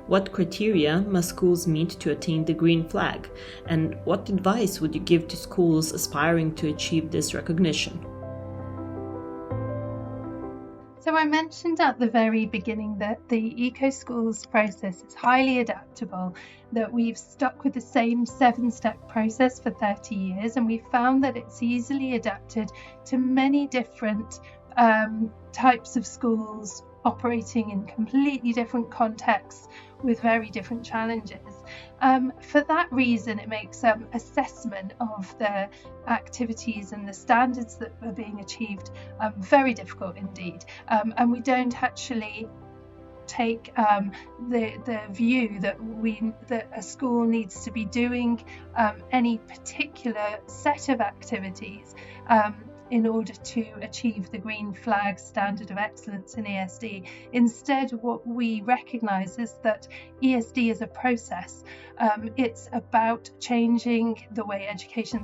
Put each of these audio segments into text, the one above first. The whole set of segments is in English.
What criteria must schools meet to attain the green flag? And what advice would you give to schools aspiring to achieve this recognition? So I mentioned at the very beginning that the eco-schools process is highly adaptable, that we've stuck with the same 7-step process for 30 years, and we've found that it's easily adapted to many different types of schools operating in completely different contexts with very different challenges. For that reason, it makes assessment of the activities and the standards that are being achieved very difficult indeed. And we don't actually take the view that a school needs to be doing any particular set of activities in order to achieve the green flag standard of excellence in ESD. Instead, what we recognise is that ESD is a process. It's about changing the way education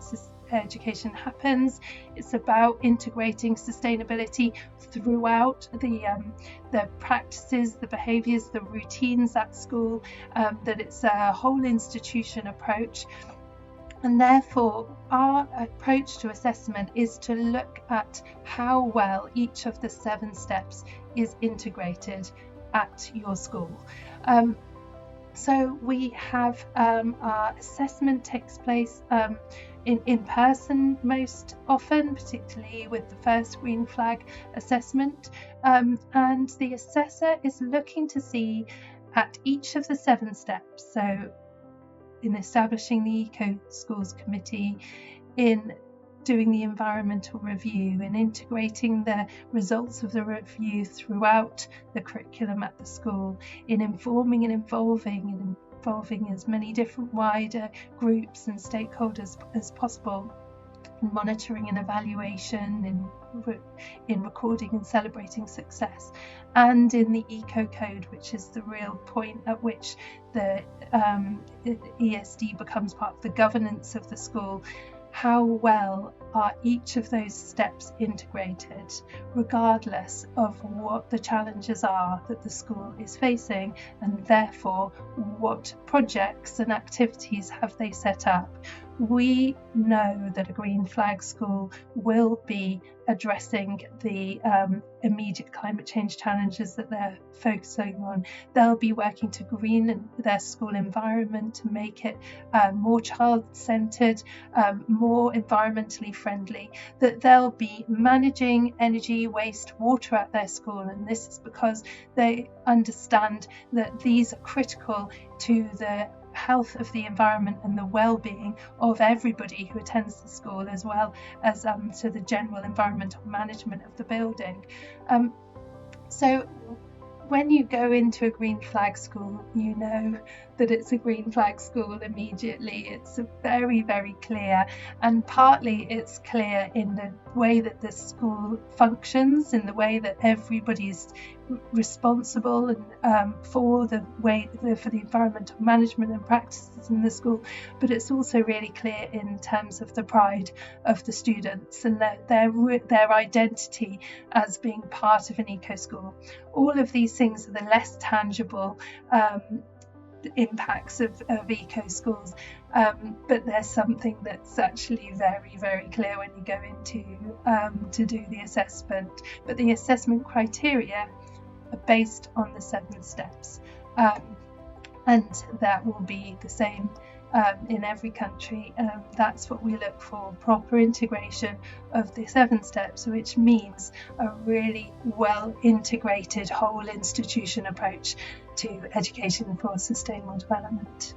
happens. It's about integrating sustainability throughout the practices, the behaviours, the routines at school, that it's a whole institution approach. And therefore, our approach to assessment is to look at how well each of the 7 steps is integrated at your school. So we have our assessment takes place in person most often, particularly with the first green flag assessment. And the assessor is looking to see at each of the 7 steps. So in establishing the Eco Schools Committee, in doing the environmental review, in integrating the results of the review throughout the curriculum at the school, in informing and involving as many different wider groups and stakeholders as possible, in monitoring and evaluation, in recording and celebrating success, and in the Eco Code, which is the real point at which the ESD becomes part of the governance of the school. How well are each of those steps integrated, regardless of what the challenges are that the school is facing, and therefore what projects and activities have they set up? We know that a green flag school will be addressing the immediate climate change challenges that they're focusing on. They'll be working to green their school environment, to make it more child-centred, more environmentally friendly, that they'll be managing energy, waste, water at their school, and this is because they understand that these are critical to the health of the environment and the well-being of everybody who attends the school, as well as to the general environmental management of the building. So when you go into a green flag school, you know that it's a green flag school immediately. It's very, very clear, and partly it's clear in the way that the school functions, in the way that everybody's responsible and for the environmental management and practices in the school, but it's also really clear in terms of the pride of the students and their identity as being part of an eco school. All of these things are the less tangible impacts of eco schools, but there's something that's actually very, very clear when you go into to do the assessment. But the assessment criteria are based on the 7 steps, and that will be the same in every country. That's what we look for: proper integration of the 7 steps, which means a really well integrated whole institution approach to education for sustainable development.